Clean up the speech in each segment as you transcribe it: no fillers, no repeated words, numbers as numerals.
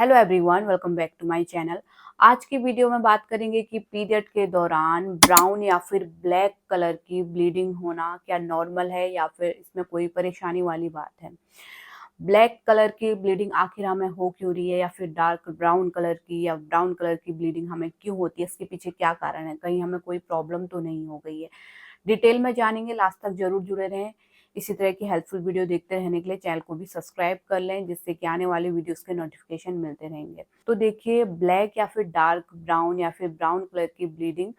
Hello everyone, welcome back to my channel. आज की video में बात करेंगे कि पीरियड के दौरान ब्राउन या फिर ब्लैक कलर की ब्लीडिंग होना क्या नॉर्मल है या फिर इसमें कोई परेशानी वाली बात है। ब्लैक कलर की ब्लीडिंग आखिर हमें हो क्यों रही है, या फिर डार्क ब्राउन कलर की या ब्राउन कलर की ब्लीडिंग हमें क्यों होती है, इसके पीछे क्या कारण है, कहीं हमें कोई प्रॉब्लम तो नहीं हो गई है। डिटेल में जानेंगे, लास्ट तक जरूर जुड़े रहें। इसी तरह की हेल्पफुल वीडियो देखते रहने के लिए चैनल को भी सब्सक्राइब कर लें, जिससे कि आने वाले वीडियोस के नोटिफिकेशन मिलते रहेंगे। तो देखिए, ब्लैक या फिर डार्क ब्राउन या फिर ब्राउन कलर की ब्लीडिंग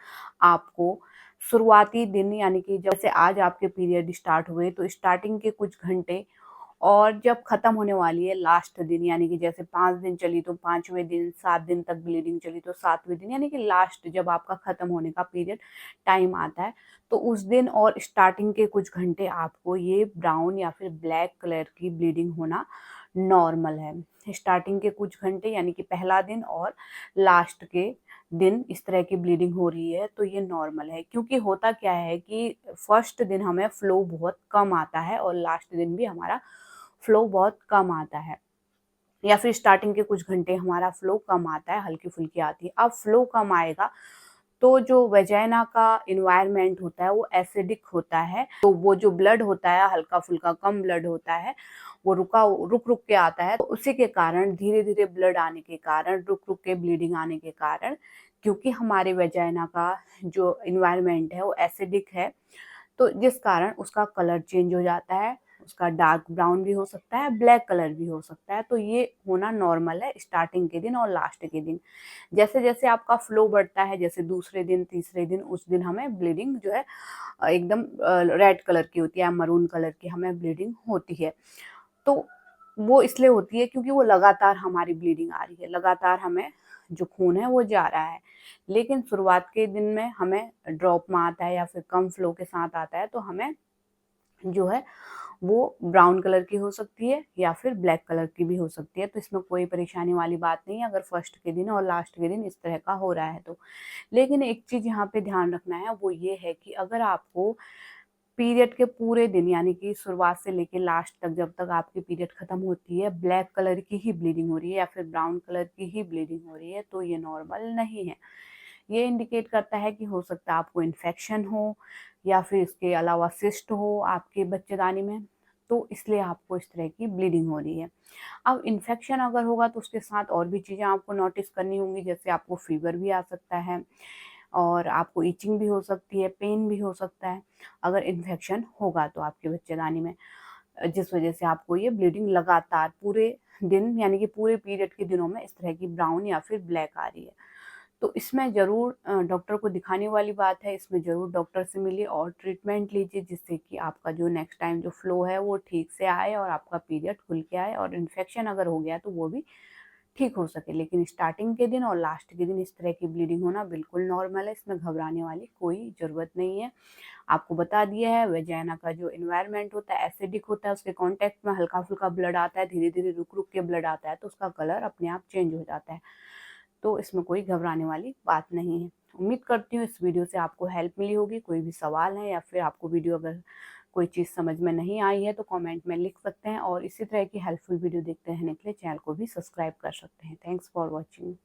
आपको शुरुआती दिन, यानी कि जब से आज आपके पीरियड स्टार्ट हुए तो स्टार्टिंग के कुछ घंटे और जब खत्म होने वाली है लास्ट दिन, यानी कि जैसे 5 दिन चली तो 5वें दिन, 7 दिन तक ब्लीडिंग चली तो 7वें दिन, यानी कि लास्ट जब आपका खत्म होने का पीरियड टाइम आता है, तो उस दिन और स्टार्टिंग के कुछ घंटे आपको ये ब्राउन या फिर ब्लैक कलर की ब्लीडिंग होना नॉर्मल है। स्टार्टिंग के कुछ घंटे यानी कि पहला दिन और लास्ट के दिन इस तरह की ब्लीडिंग हो रही है तो ये नॉर्मल है। क्योंकि होता क्या है कि फर्स्ट दिन हमें फ्लो बहुत कम आता है और लास्ट दिन भी हमारा फ्लो बहुत कम आता है, या फिर स्टार्टिंग के कुछ घंटे हमारा फ्लो कम आता है, हल्की फुल्की आती है। अब फ्लो कम आएगा तो जो वेजाइना का इन्वायरमेंट होता है वो एसिडिक होता है, तो वो जो ब्लड होता है हल्का फुल्का कम ब्लड होता है, वो रुक रुक के आता है। तो उसी के कारण धीरे धीरे ब्लड आने के कारण, रुक रुक के ब्लीडिंग आने के कारण, क्योंकि हमारे वेजाइना का जो इन्वायरमेंट है वो एसिडिक है, तो जिस कारण उसका कलर चेंज हो जाता है। उसका डार्क ब्राउन भी हो सकता है, ब्लैक कलर भी हो सकता है। तो ये होना नॉर्मल है स्टार्टिंग के दिन और लास्ट के दिन। जैसे जैसे आपका फ्लो बढ़ता है, जैसे दूसरे दिन, तीसरे दिन, उस दिन हमें ब्लीडिंग जो है एकदम रेड कलर की होती है, मरून कलर की हमें ब्लीडिंग होती है। तो वो इसलिए होती है क्योंकि वो लगातार हमारी ब्लीडिंग आ रही है, लगातार हमें जो खून है वो जा रहा है। लेकिन शुरुआत के दिन में हमें ड्रॉप में आता है या फिर कम फ्लो के साथ आता है, तो हमें जो है वो ब्राउन कलर की हो सकती है या फिर ब्लैक कलर की भी हो सकती है। तो इसमें कोई परेशानी वाली बात नहीं है अगर फर्स्ट के दिन और लास्ट के दिन इस तरह का हो रहा है तो। लेकिन एक चीज यहाँ पे ध्यान रखना है, वो ये है कि अगर आपको पीरियड के पूरे दिन, यानी कि शुरुआत से लेके लास्ट तक, जब तक आपकी पीरियड खत्म होती है, ब्लैक कलर की ही ब्लीडिंग हो रही है या फिर ब्राउन कलर की ही ब्लीडिंग हो रही है, तो ये नॉर्मल नहीं है। ये इंडिकेट करता है कि हो सकता है आपको इन्फेक्शन हो या फिर इसके अलावा सिस्ट हो आपके बच्चेदानी में, तो इसलिए आपको इस तरह की ब्लीडिंग हो रही है। अब इन्फेक्शन अगर होगा तो उसके साथ और भी चीज़ें आपको नोटिस करनी होंगी, जैसे आपको फीवर भी आ सकता है और आपको इचिंग भी हो सकती है, पेन भी हो सकता है अगर इन्फेक्शन होगा तो आपके बच्चेदानी में, जिस वजह से आपको ये ब्लीडिंग लगातार पूरे दिन, यानी कि पूरे पीरियड के दिनों में इस तरह की ब्राउन या फिर ब्लैक आ रही है। तो इसमें ज़रूर डॉक्टर को दिखाने वाली बात है, इसमें ज़रूर डॉक्टर से मिलिए और ट्रीटमेंट लीजिए, जिससे कि आपका जो नेक्स्ट टाइम जो फ्लो है वो ठीक से आए और आपका पीरियड खुल के आए, और इन्फेक्शन अगर हो गया तो वो भी ठीक हो सके। लेकिन स्टार्टिंग के दिन और लास्ट के दिन इस तरह की ब्लीडिंग होना बिल्कुल नॉर्मल है, इसमें घबराने वाली कोई ज़रूरत नहीं है। आपको बता दिया है, वेजाइना का जो एनवायरनमेंट होता है एसिडिक होता है, उसके कांटेक्ट में हल्का फुल्का ब्लड आता है, धीरे धीरे रुक रुक के ब्लड आता है, तो उसका कलर अपने आप चेंज हो जाता है। तो इसमें कोई घबराने वाली बात नहीं है। उम्मीद करती हूँ इस वीडियो से आपको हेल्प मिली होगी। कोई भी सवाल है या फिर आपको वीडियो अगर कोई चीज़ समझ में नहीं आई है तो कमेंट में लिख सकते हैं, और इसी तरह की हेल्पफुल वीडियो देखते रहने के लिए चैनल को भी सब्सक्राइब कर सकते हैं। Thanks for watching.